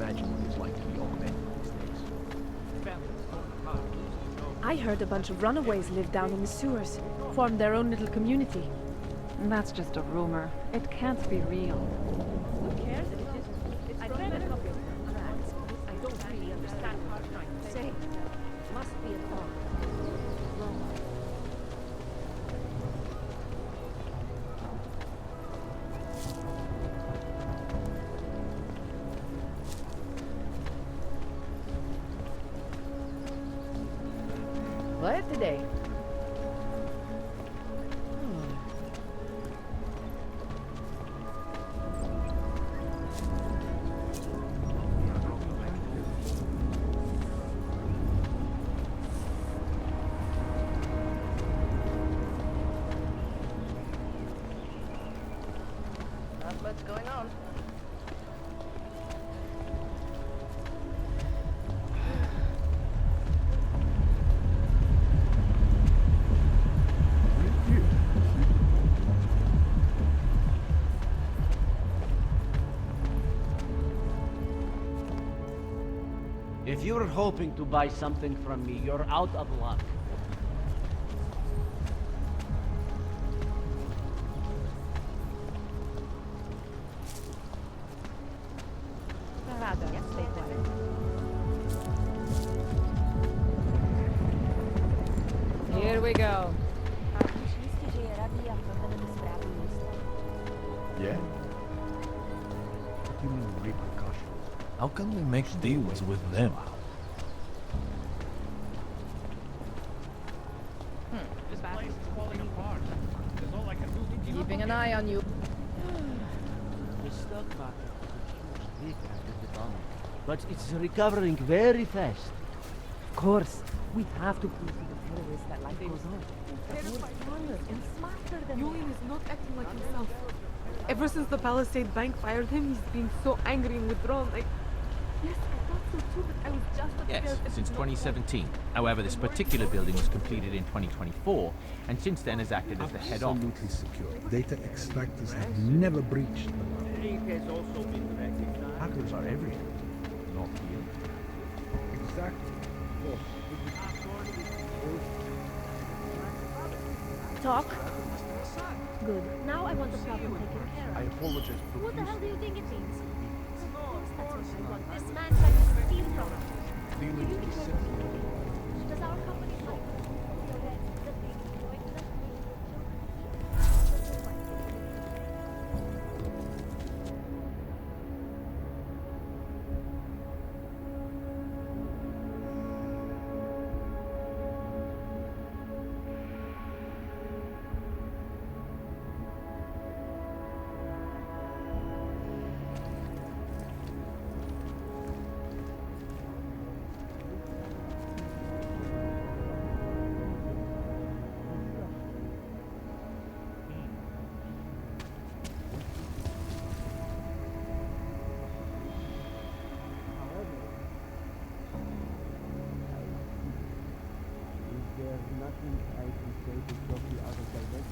imagine what it's like to be augmented these days. I heard a bunch of runaways live down in the sewers, formed their own little community. That's just a rumor. It can't be real. Who cares if it is? I've read a couple of contracts. I don't really understand what you're trying to say. Must be a thought. What today? Not much going on. If you're hoping to buy something from me, you're out of luck. Here we go. Yeah? What do you mean repercussions? How can we make deals with them? Keeping an eye on you. The stock market took a huge hit after the bomb, but it's recovering very fast. Of course, we have to prove to the terrorists that life goes on. Julian is not acting like himself. Ever since the Palisade Bank fired him, he's been so angry and withdrawn. Yes, I thought so too, but I was just upstairs. Yes, since 2017. However, this particular building was completed in 2024, and since then has acted as the head office. Absolutely secure. Data extractors have never breached the law. Hackers are everywhere. Not here. Exactly. Talk? Good. Now I want the problem taken care of. I apologize for What the hell do you think it means? Of course that's what I want. This man tried to steal from us. dealing with simple. Does our company like nothing I can say to stop you out of direct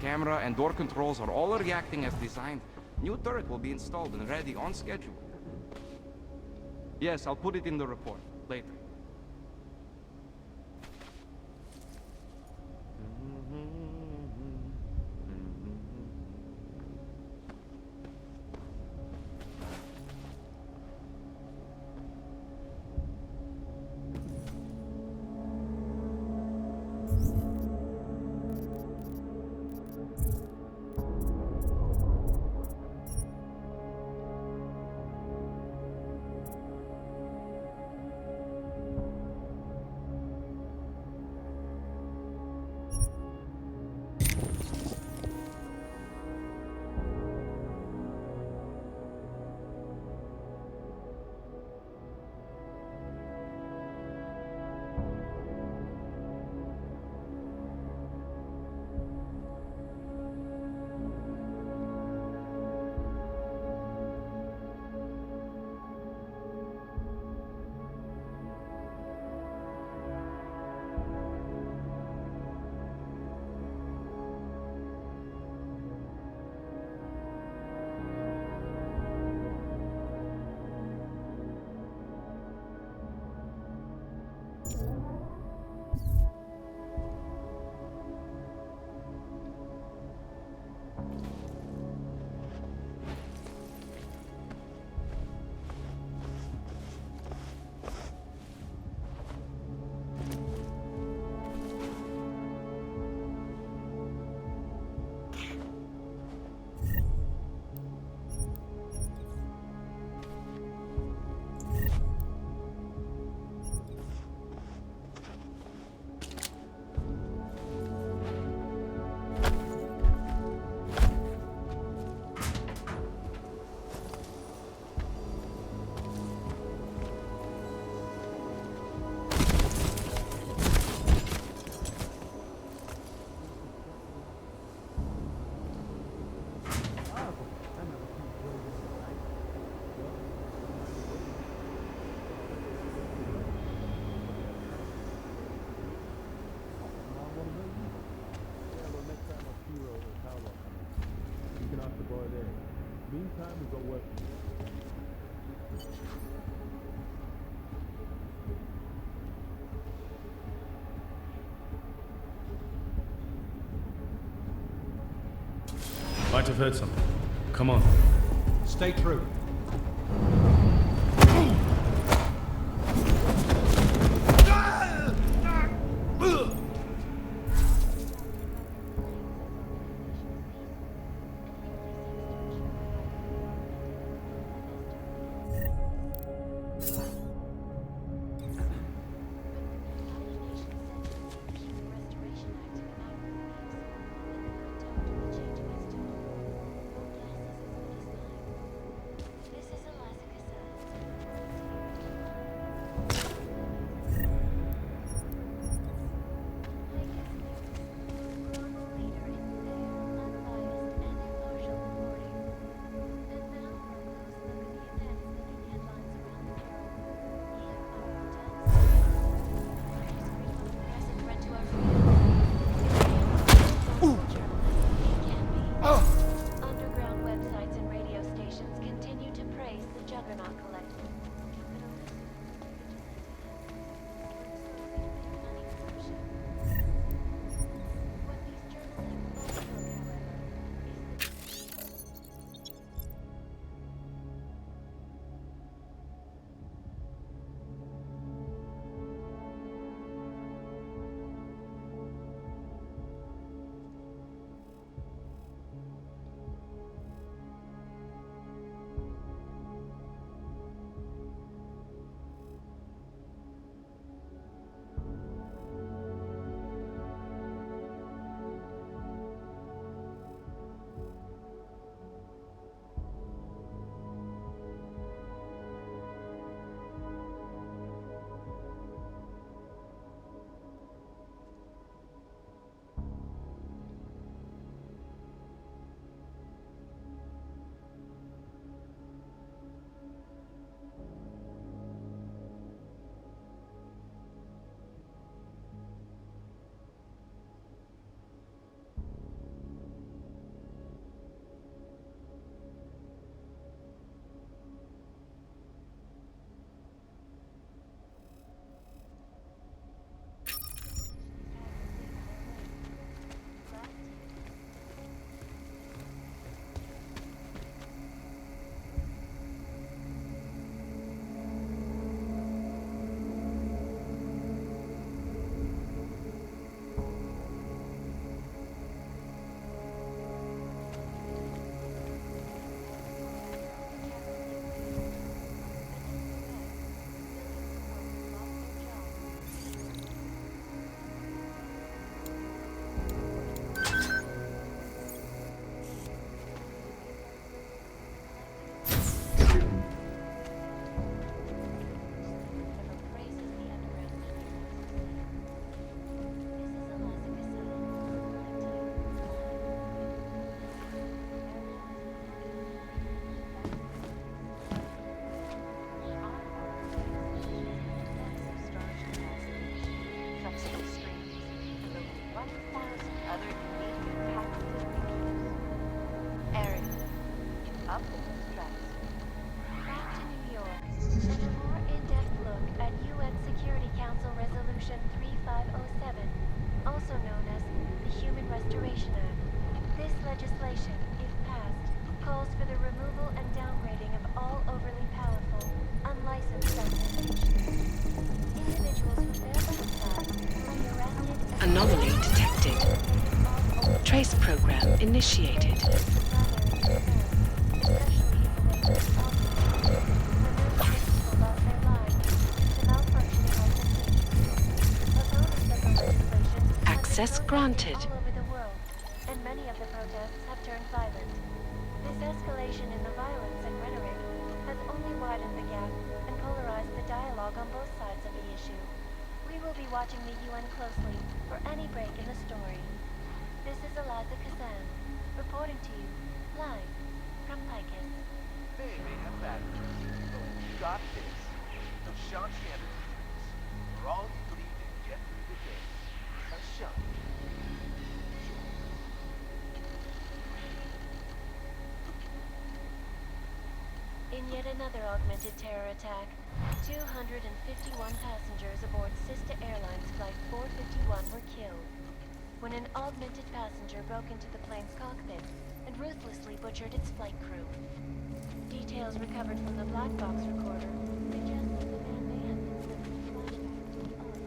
Camera and door controls are all reacting as designed. New turret will be installed and ready on schedule. Yes, I'll put it in the report later. Might have heard something. Come on. Stay true. Anomaly detected. Trace program initiated. Access granted. All over the world, and many of the protests have turned violent. This escalation in the violence and rhetoric has only widened the gap and polarized the dialogue on both sides of the issue. We will be watching the UN closely for any break in the story. This is Eliza Kazan, reporting to you, live, from Picus. They may have batteries, but we got this. The Shanti Entertainers. We're all you need to get through the day. A Shanti. Yet another augmented terror attack. 251 passengers aboard Sister Airlines Flight 451 were killed when an augmented passenger broke into the plane's cockpit and ruthlessly butchered its flight crew. Details recovered from the black box recorder suggest that the man may have been sent to flashback to the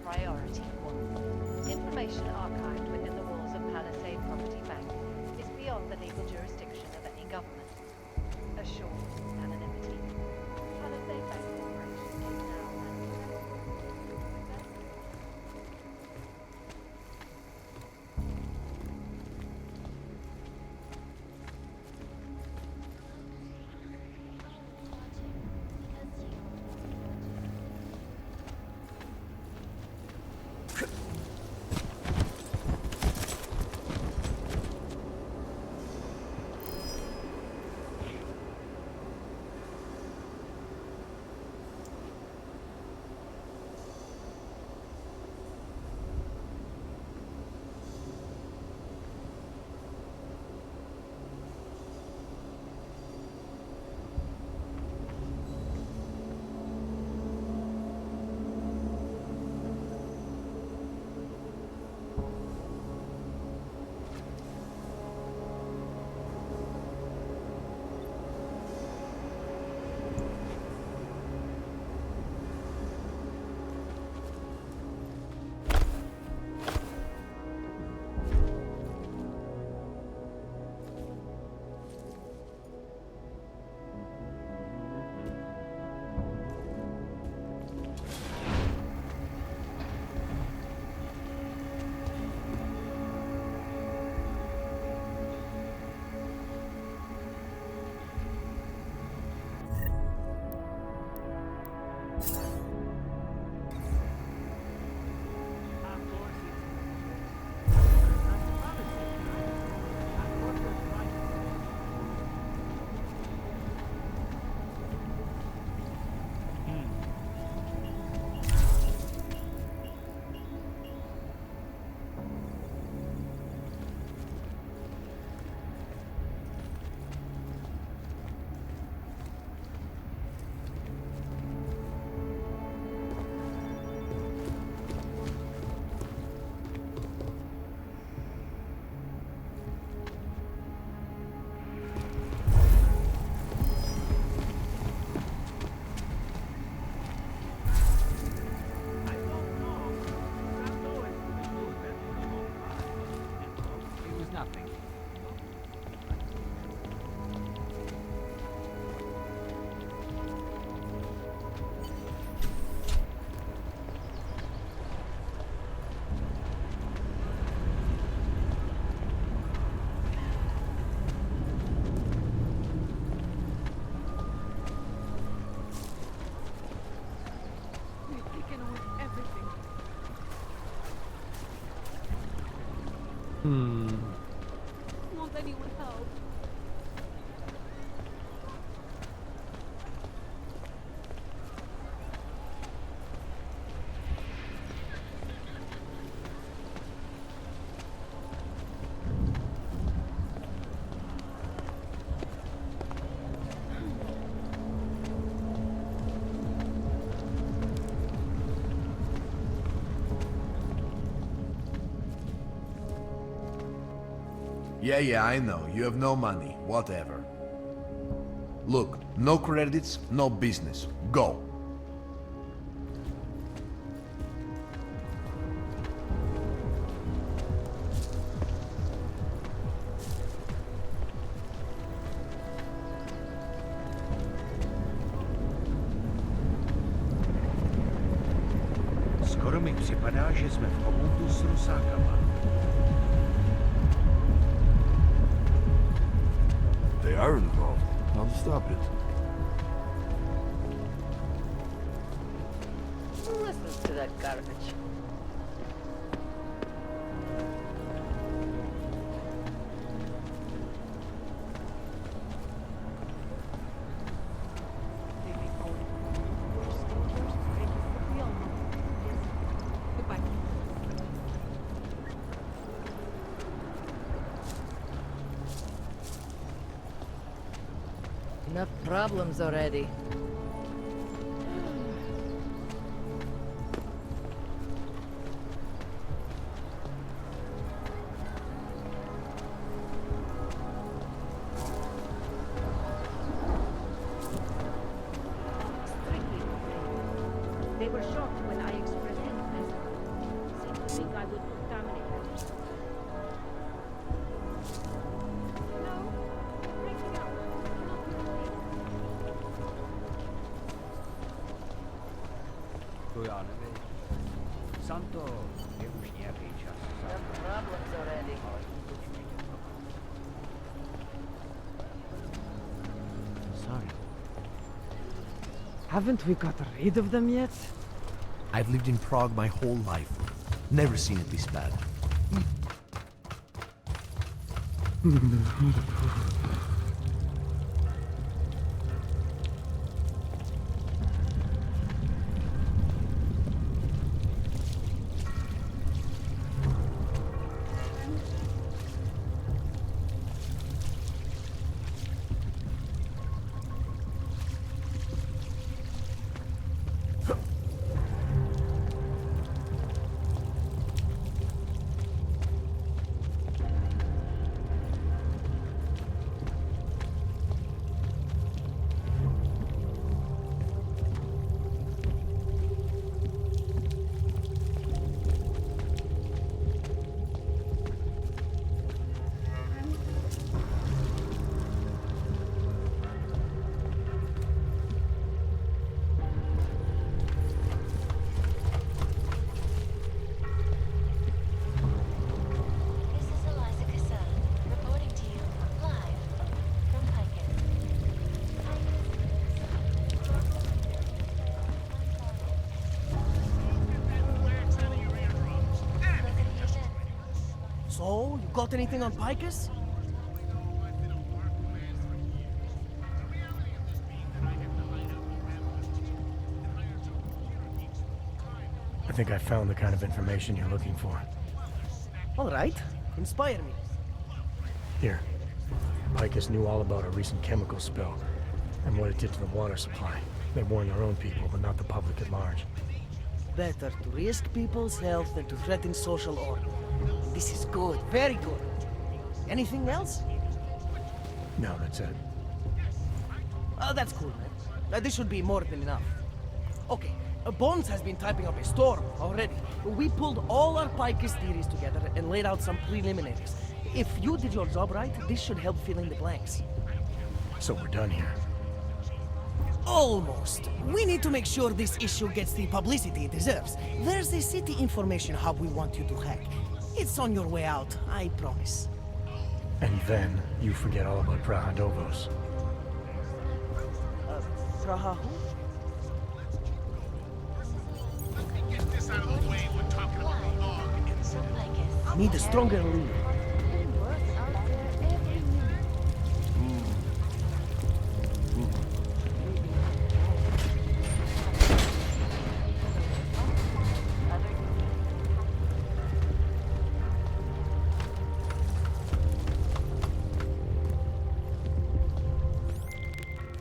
Priority 1. Information archived within the walls of Palisade Property Bank is beyond the legal jurisdiction of any government. Assured anonymity. Palisade Bank Corporation is now Won't anyone help? Yeah, I know. You have no money. Whatever. Look, no credits, no business. Go. Skoro mi připadá, že jsme v oboutu s Rusákama. They are involved. How to stop it? Who listens to that garbage? Enough problems already. They were shocked when I expressed interest. Seemed to think I would contaminate them. No, breaking up. To já nevím. Santo je už nějaký čas. Enough problems already. Sorry. Haven't we got rid of them yet? I've lived in Prague my whole life. Never seen it this bad. So, you got anything on Picus? I think I found the kind of information you're looking for. All right. Inspire me. Here. Picus knew all about a recent chemical spill and what it did to the water supply. They warned their own people, but not the public at large. Better to risk people's health than to threaten social order. This is good. Very good. Anything else? No, that's it. That's cool, man. This should be more than enough. Okay. Bones has been typing up a storm already. We pulled all our Picus theories together and laid out some preliminaries. If you did your job right, this should help fill in the blanks. So we're done here. Almost. We need to make sure this issue gets the publicity it deserves. There's a city information hub we want you to hack. It's on your way out, I promise. And then you forget all about Prahadovos. Praha who? Need a stronger lead.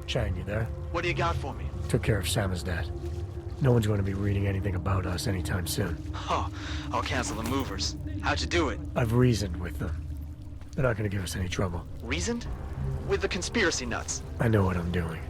Chang, you there? What do you got for me? Took care of Samizdat. No one's going to be reading anything about us anytime soon. Oh, I'll cancel the movers. How'd you do it? I've reasoned with them. They're not gonna give us any trouble. Reasoned? With the conspiracy nuts. I know what I'm doing.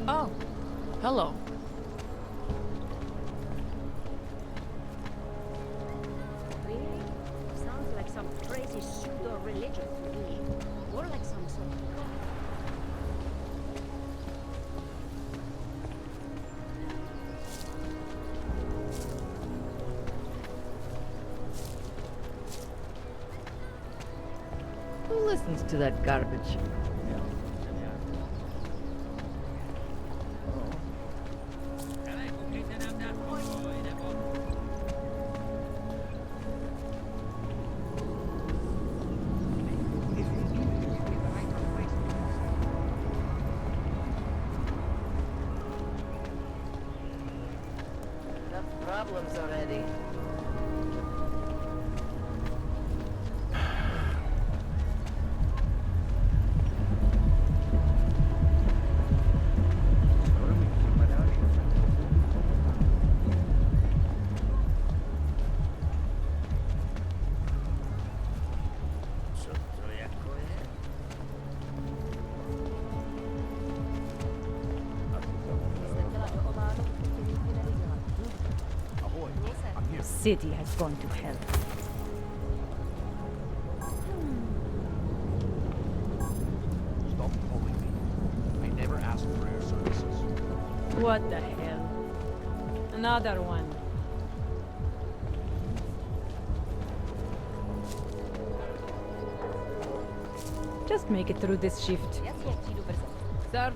Oh, hello. Really? Sounds like some crazy pseudo-religion to me. More like some sort of cult. Who listens to that garbage? Enough problems already. City has gone to hell. Stop calling me. I never asked for your services. What the hell? Another one. Just make it through this shift. Sir?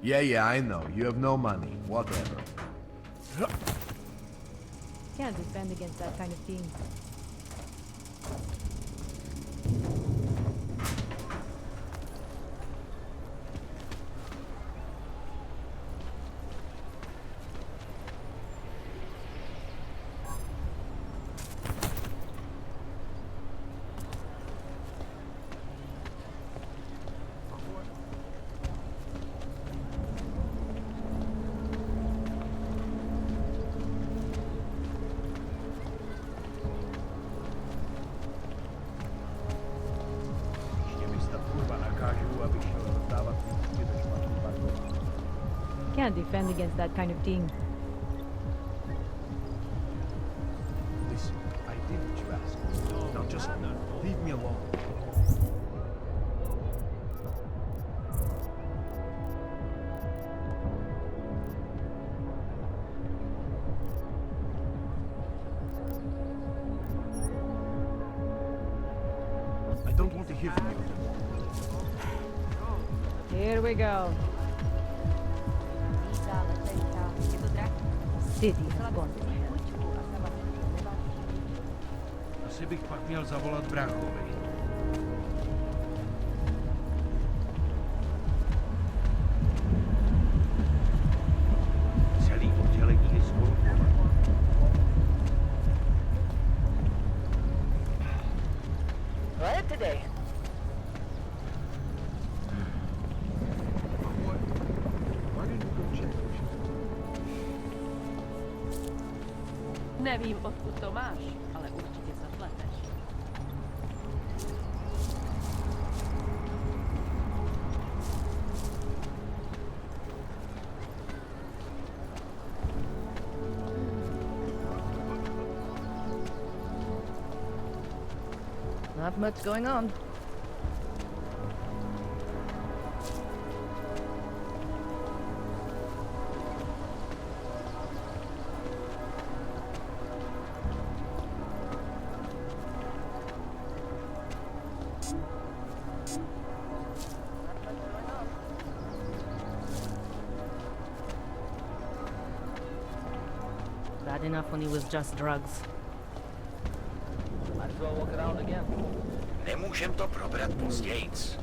Yeah, I know. You have no money. Whatever. Can't defend against that kind of thing. Can't defend against that kind of thing. Listen, I did what you asked. Now just leave me alone. I don't want to hear from you anymore. Here we go. City has gone to hell. Asi bych pak měl zavolat bráchovi. Celý oddělení je zkorupované. Right today. Why didn't you go check? Nevím, odkud to máš, ale určitě se pleteš. Not much going on. Bad enough when he was just drugs. Might as well walk around again. Nemůžem to probrat pozdějc.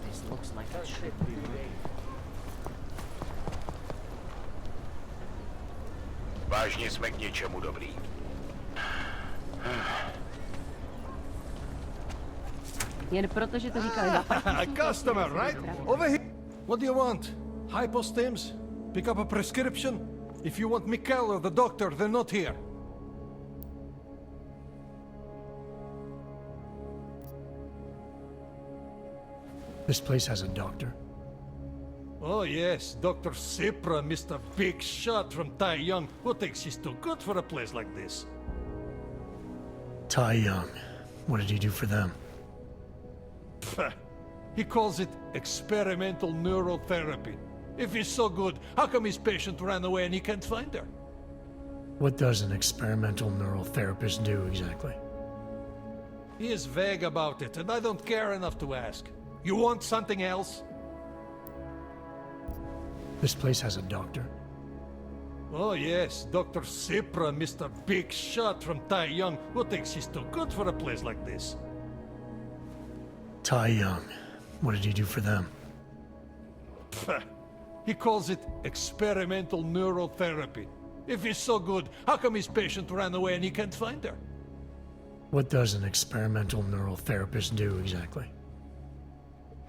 This looks like it should be ready. Vážně jsme k něčemu dobrý. Jen protože to říkali západní. Customer, right? Over here. What do you want? Hypostims? Pick up a prescription? If you want Mikkel or the doctor, they're not here. This place has a doctor? Oh yes, Dr. Sipra, Mr. Big Shot from Tai Young. Who thinks he's too good for a place like this? Tai Young. What did he do for them? He calls it experimental neurotherapy. If he's so good, how come his patient ran away and he can't find her? What does an experimental neural therapist do exactly? He is vague about it, and I don't care enough to ask. You want something else? This place has a doctor? Oh yes, Dr. Sipra, Mr. Big Shot from Tai Young. Who thinks he's too good for a place like this? Tai Young. What did he do for them? He calls it experimental neurotherapy. If he's so good, how come his patient ran away and he can't find her? What does an experimental neural therapist do exactly?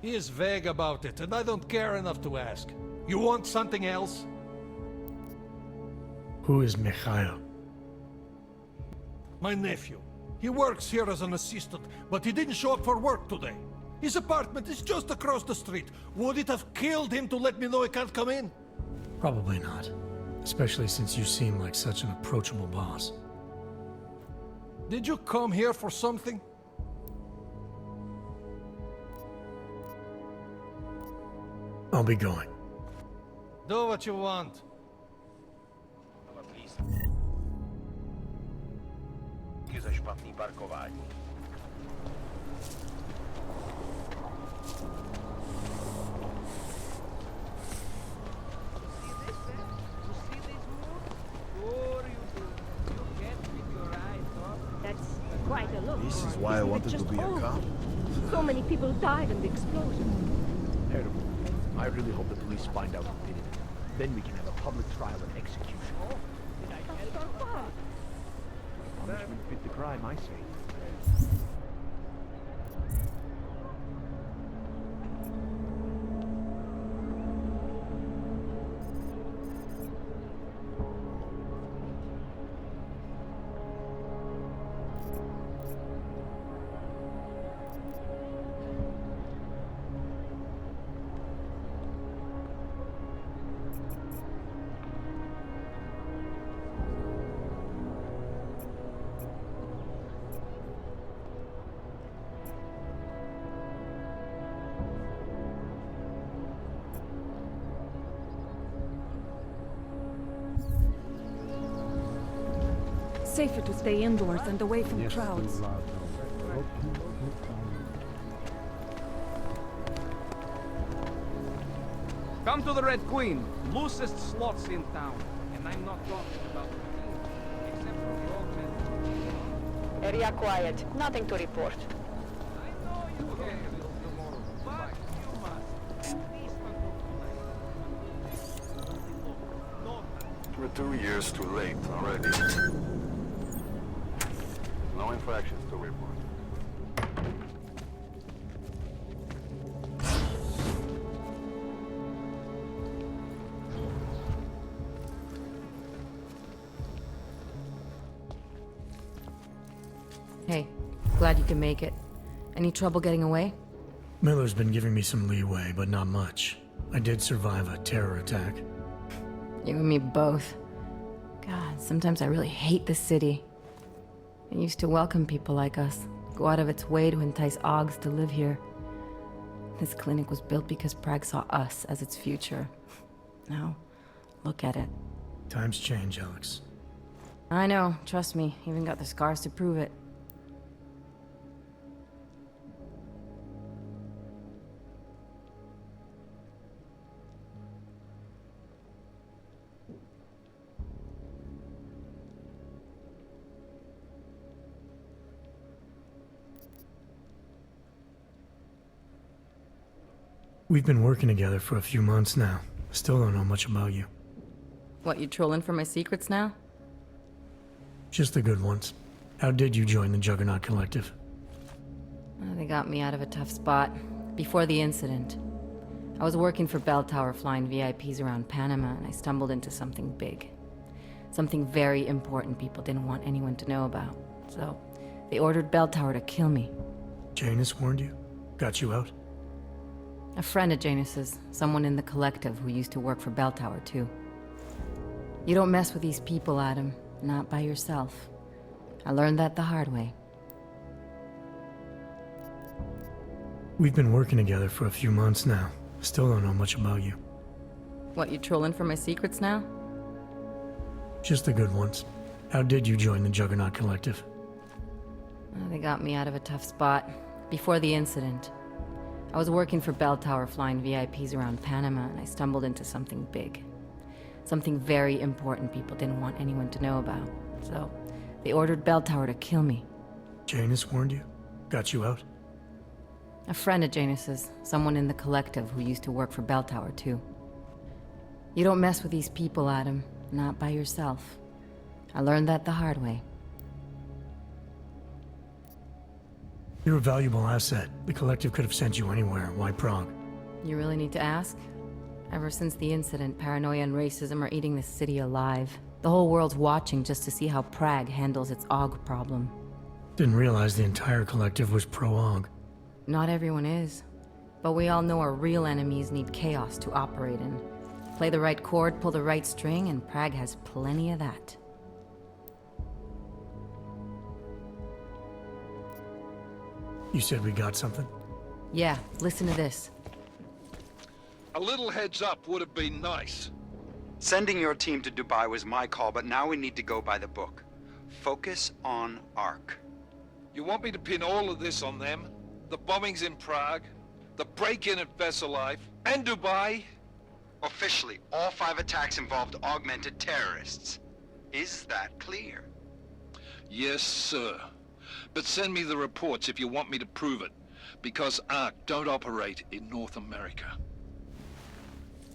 He is vague about it, and I don't care enough to ask. You want something else? Who is Mikhail? My nephew. He works here as an assistant, but he didn't show up for work today. His apartment is just across the street. Would it have killed him to let me know he can't come in? Probably not. Especially since you seem like such an approachable boss. Did you come here for something? I'll be going. Do what you want. Za špatný parkování. That's quite a look. This is why I wanted to be a cop. So many people died in the explosion. Terrible. I really hope the police find out who did it. Then we can have a public trial and execution. Punishment fit the crime, I say. Safer to stay indoors and away from crowds. Come to the Red Queen, loosest slots in town. And I'm not talking about the king, except for the augmented. Area quiet. Nothing to report. I know you will tomorrow, but you must. At least until tonight. We're 2 years too late already. No infractions to report. Hey, glad you can make it. Any trouble getting away? Miller's been giving me some leeway, but not much. I did survive a terror attack. You and me both. God, sometimes I really hate this city. It used to welcome people like us, go out of its way to entice Augs to live here. This clinic was built because Prague saw us as its future. Now, look at it. Times change, Alex. I know, trust me, even got the scars to prove it. We've been working together for a few months now. Still don't know much about you. What, you trolling for my secrets now? Just the good ones. How did you join the Juggernaut Collective? They got me out of a tough spot. Before the incident, I was working for Bell Tower flying VIPs around Panama, and I stumbled into something big. Something very important people didn't want anyone to know about. So, they ordered Bell Tower to kill me. Janus warned you? Got you out? A friend of Janus's, someone in the collective who used to work for Bell Tower too. You don't mess with these people, Adam. Not by yourself. I learned that the hard way. We've been working together for a few months now. Still don't know much about you. What, you trolling for my secrets now? Just the good ones. How did you join the Juggernaut Collective? They got me out of a tough spot. Before the incident, I was working for Bell Tower flying VIPs around Panama, and I stumbled into something big. Something very important people didn't want anyone to know about. So, they ordered Bell Tower to kill me. Janus warned you? Got you out? A friend of Janus's, someone in the collective who used to work for Bell Tower too. You don't mess with these people, Adam. Not by yourself. I learned that the hard way. You're a valuable asset. The collective could have sent you anywhere. Why Prague? You really need to ask? Ever since the incident, paranoia and racism are eating this city alive. The whole world's watching just to see how Prague handles its AUG problem. Didn't realize the entire collective was pro-AUG. Not everyone is. But we all know our real enemies need chaos to operate in. Play the right chord, pull the right string, and Prague has plenty of that. You said we got something? Yeah, listen to this. A little heads up would have been nice. Sending your team to Dubai was my call, but now we need to go by the book. Focus on ARC. You want me to pin all of this on them? The bombings in Prague, the break-in at Vessel Life, and Dubai? Officially, all 5 attacks involved augmented terrorists. Is that clear? Yes, sir. But send me the reports if you want me to prove it, because ARC don't operate in North America.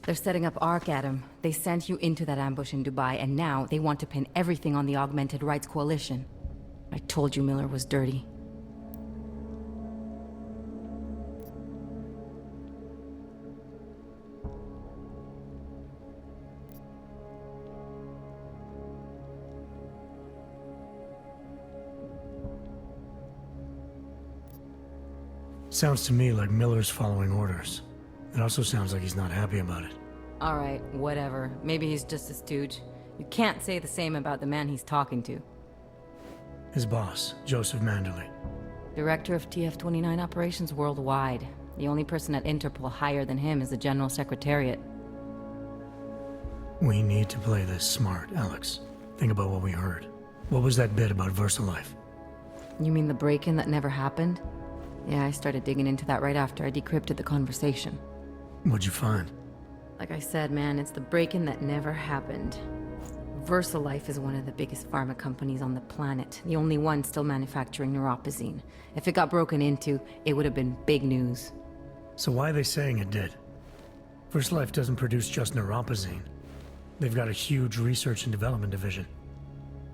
They're setting up ARC, Adam. They sent you into that ambush in Dubai, and now they want to pin everything on the Augmented Rights Coalition. I told you Miller was dirty. Sounds to me like Miller's following orders. It also sounds like he's not happy about it. Alright, whatever. Maybe he's just a stooge. You can't say the same about the man he's talking to. His boss, Joseph Manderley. Director of TF-29 operations worldwide. The only person at Interpol higher than him is the General Secretariat. We need to play this smart, Alex. Think about what we heard. What was that bit about VersaLife? You mean the break-in that never happened? Yeah, I started digging into that right after I decrypted the conversation. What'd you find? Like I said, man, it's the break-in that never happened. VersaLife is one of the biggest pharma companies on the planet, the only one still manufacturing neuropozyne. If it got broken into, it would have been big news. So why are they saying it did? VersaLife doesn't produce just neuropozyne. They've got a huge research and development division.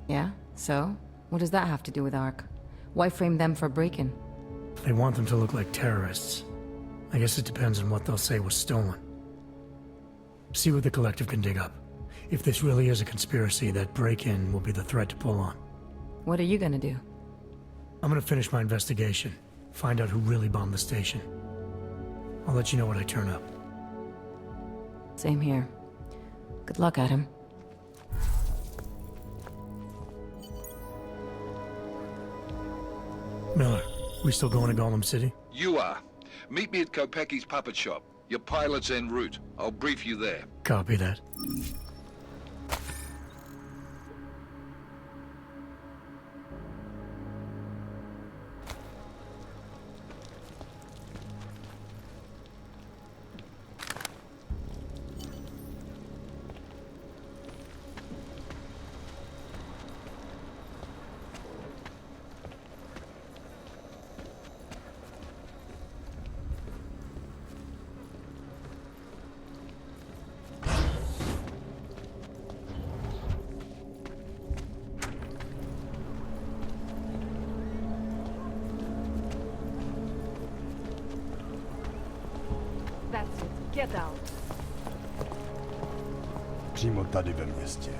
Yeah? So? What does that have to do with ARC? Why frame them for break-in? They want them to look like terrorists. I guess it depends on what they'll say was stolen. See what the collective can dig up. If this really is a conspiracy, that break-in will be the threat to pull on. What are you gonna do? I'm gonna finish my investigation. Find out who really bombed the station. I'll let you know when I turn up. Same here. Good luck, Adam. Miller, we still going to Gollum City? You are. Meet me at Kopecki's puppet shop. Your pilot's en route. I'll brief you there. Copy that. Get out. Přímo tady ve městě.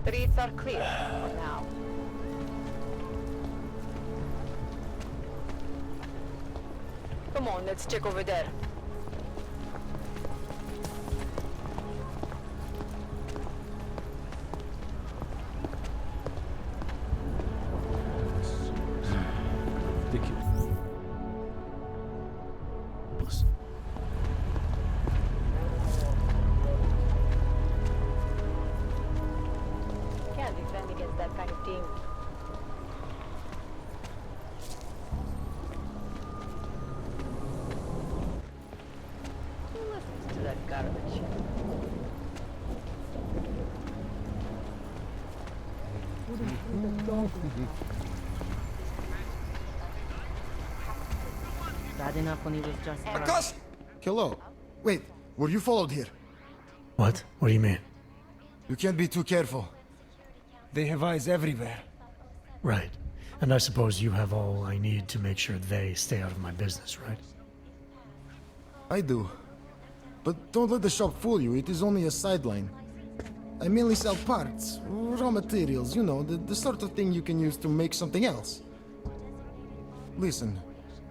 Streets are clear for now. Come on, let's check over there. Can't defend against that kind of thing. Who listens to that garbage? Bad enough when he was just Marcus! Hello. Wait, were you followed here? What? What do you mean? You can't be too careful. They have eyes everywhere. Right. And I suppose you have all I need to make sure they stay out of my business, right? I do. But don't let the shop fool you, it is only a sideline. I mainly sell parts, raw materials, you know, the sort of thing you can use to make something else. Listen,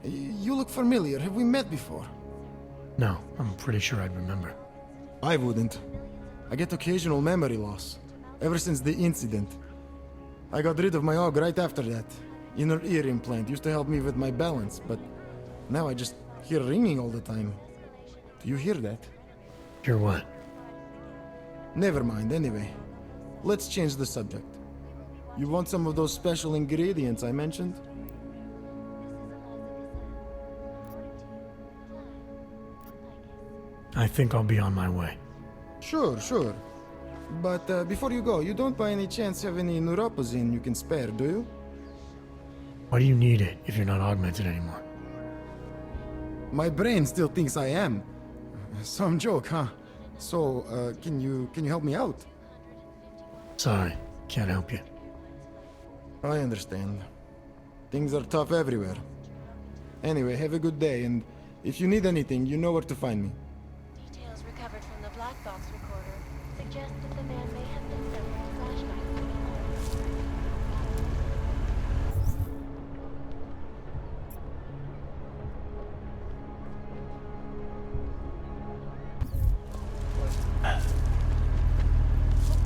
you look familiar. Have we met before? No, I'm pretty sure I'd remember. I wouldn't. I get occasional memory loss. Ever since the incident. I got rid of my aug right after that. Inner ear implant used to help me with my balance, but now I just hear ringing all the time. Do you hear that? Hear what? Never mind, anyway. Let's change the subject. You want some of those special ingredients I mentioned? I think I'll be on my way. Sure, sure. But before you go, you don't by any chance have any neuropozyne you can spare, do you? Why do you need it if you're not augmented anymore? My brain still thinks I am. Some joke, huh? So, can you help me out? Sorry, can't help you. I understand. Things are tough everywhere. Anyway, have a good day, and if you need anything, you know where to find me. Details recovered from the black box recorder suggest that the man may have been suffering flashbacks.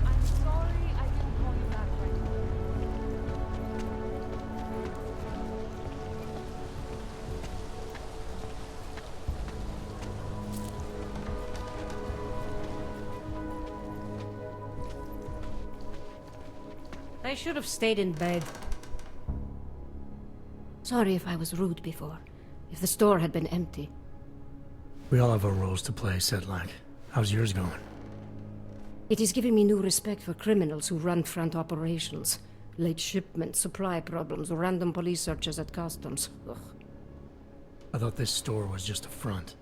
I'm sorry I didn't call you back right away. I should have stayed in bed. Sorry if I was rude before. If the store had been empty. We all have our roles to play, Sedlak. How's yours going? It is giving me new respect for criminals who run front operations. Late shipments, supply problems, random police searches at customs. Ugh. I thought this store was just a front.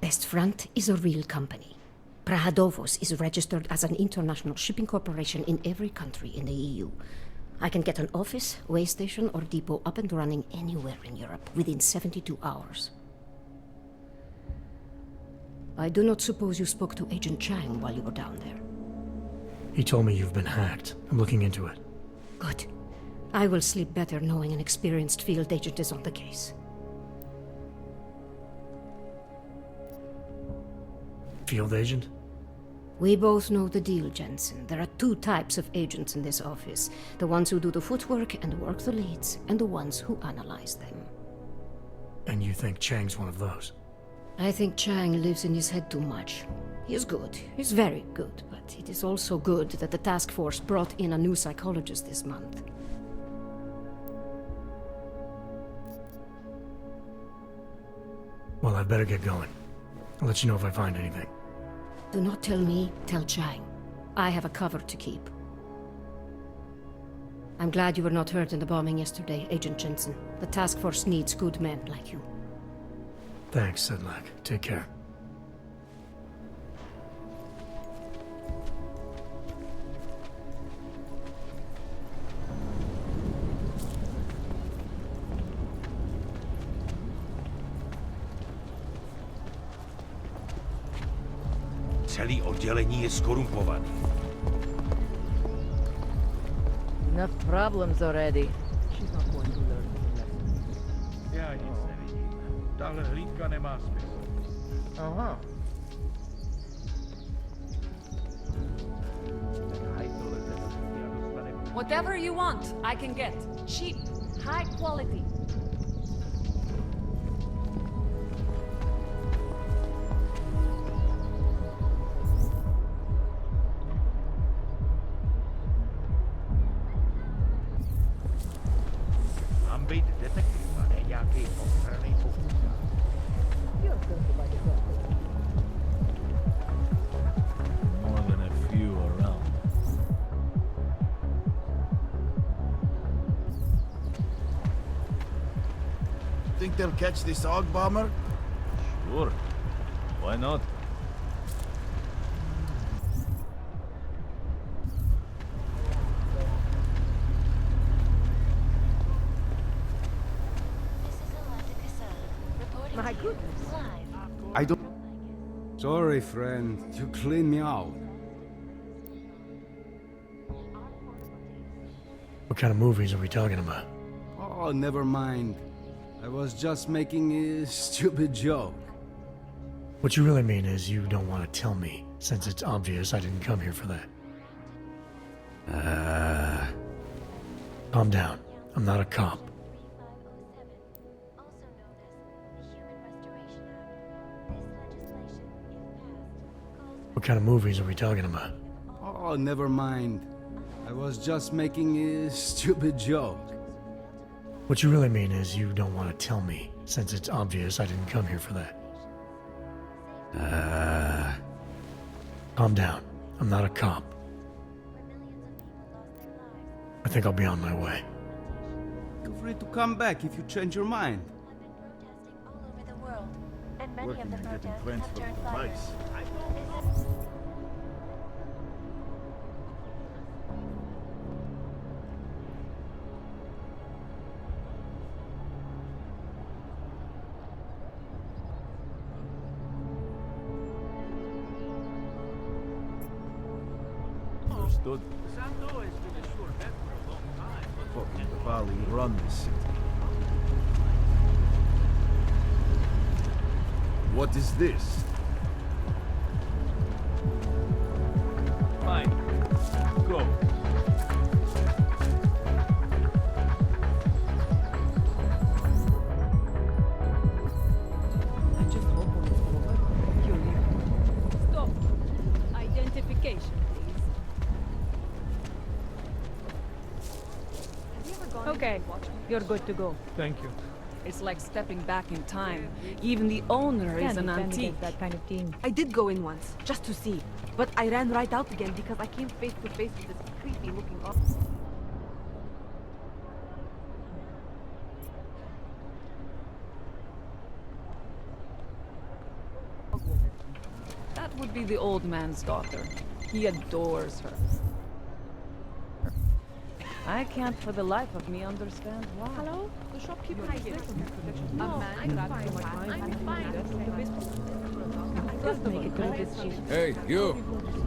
Best Front is a real company. Prahadovos is registered as an international shipping corporation in every country in the EU. I can get an office, way station, or depot up and running anywhere in Europe within 72 hours. I do not suppose you spoke to Agent Chang while you were down there. He told me you've been hacked. I'm looking into it. Good. I will sleep better knowing an experienced field agent is on the case. field agent? We both know the deal, Jensen. There are two types of agents in this office. The ones who do the footwork and work the leads, and the ones who analyze them. And you think Chang's one of those? I think Chang lives in his head too much. He is good. He's very good, but it is also good that the task force brought in a new psychologist this month. Well, I better get going. I'll let you know if I find anything. Do not tell me, tell Chang. I have a cover to keep. I'm glad you were not hurt in the bombing yesterday, Agent Jensen. The task force needs good men like you. Thanks, Sedlak. Take care. Celý oddělení je skorumpovaný. Enough problems already. She's not going to learn. Já nic nevidím. Tahle hlídka nemá smysl. Aha. Whatever you want, I can get. Cheap, high quality. Mám být detektiv a ne nějaký ochranný pochůzka. More than a few around. Think they'll catch this Aug bomber? Sure. Why not? My goodness. I don't... Sorry, friend. You cleaned me out. What kind of movies are we talking about? Oh, never mind. I was just making a stupid joke. What you really mean is you don't want to tell me, since it's obvious I didn't come here for that. Calm down. I'm not a cop. What kind of movies are we talking about? Oh, never mind. I was just making a stupid joke. What you really mean is you don't want to tell me, since it's obvious I didn't come here for that. Calm down. I'm not a cop. I think I'll be on my way. Feel free to come back if you change your mind. And many Working of the on getting protests friends have for turned the violent. price. Understood. Fucking Bali run this city. What is this? Fine. Go. I just hope when it's over, you'll leave. Stop. Identification, please. Have you ever gone Okay, into a watch? you're good to go. Thank you. It's like stepping back in time. Even the owner is an antique. That kind of team. I did go in once, just to see. But I ran right out again because I came face to face with this creepy-looking officer. That would be the old man's daughter. He adores her. I can't for the life of me understand why. Hello? The shopkeeper is there. No, I'm fine. Just make it go this cheap. Hey, you!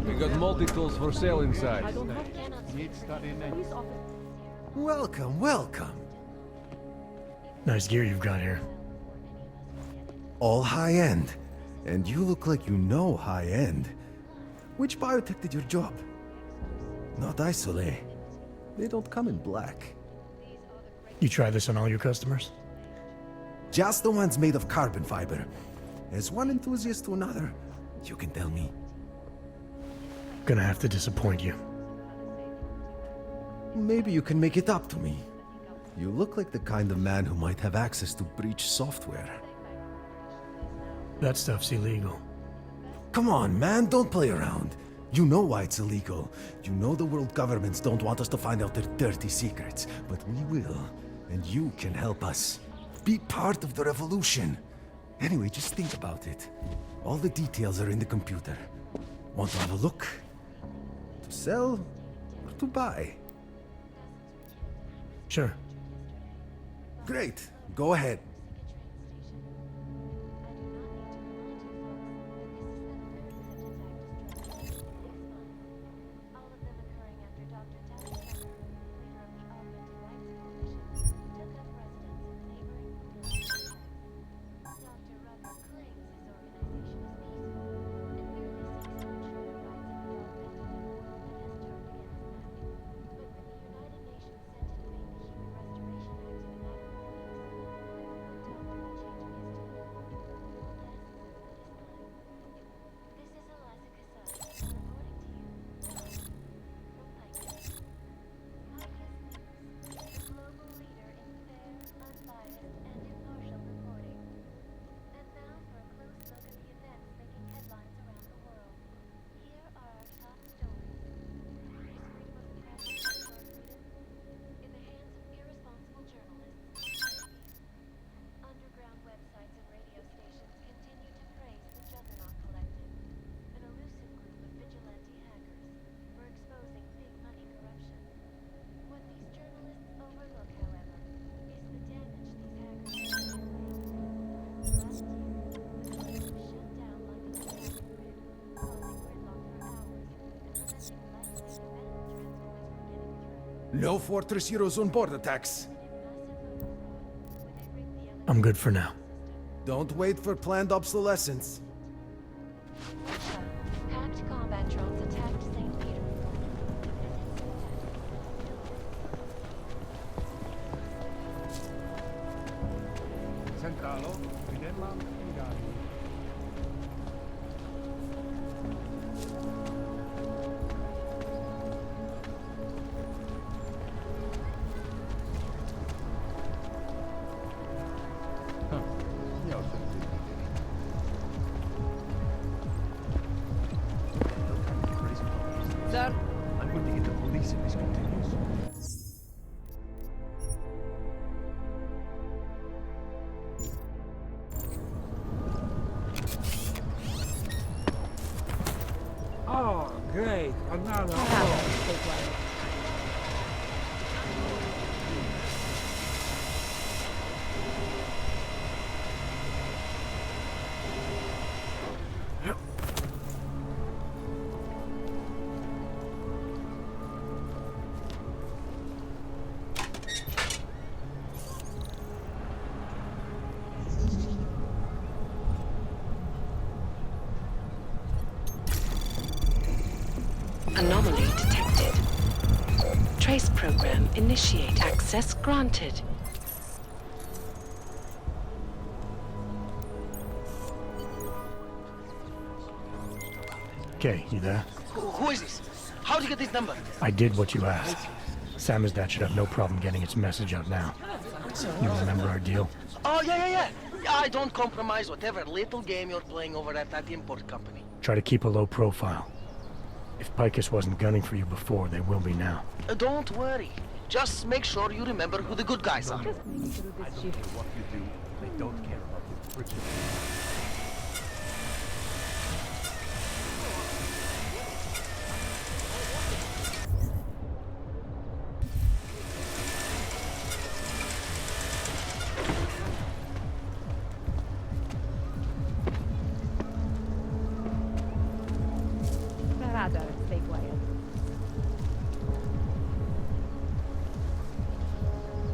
We got multi-tools for sale inside. Welcome, welcome. Nice gear you've got here. All high-end. And you look like you know high-end. Which biotech did your job? Not Isolé. They don't come in black. You try this on all your customers? Just the ones made of carbon fiber. As one enthusiast to another, you can tell me. Gonna have to disappoint you. Maybe you can make it up to me. You look like the kind of man who might have access to breach software. That stuff's illegal. Come on, man, don't play around. You know why it's illegal. You know the world governments don't want us to find out their dirty secrets, but we will. And you can help us. Be part of the revolution. Anyway, just think about it. All the details are in the computer. Want to have a look? To sell or to buy? Sure. Great. Go ahead. No Fortress Heroes on board attacks. I'm good for now. Don't wait for planned obsolescence. Hacked combat drones attacked St. Peter. Centralo, Videma, Ingari. Sir? I'm going to get the police if this continues. Oh, great. Another. Anomaly detected. Trace program initiate. Access granted. Okay, you there? Who is this? How'd you get this number? I did what you asked. Samizdat should have no problem getting its message out now. You remember our deal? Oh, yeah. I don't compromise whatever little game you're playing over at that import company. Try to keep a low profile. If Picus wasn't gunning for you before, they will be now. Don't worry. Just make sure you remember who the good guys are. I don't care what you do. They don't care about you. Richard. Rather, stay quiet.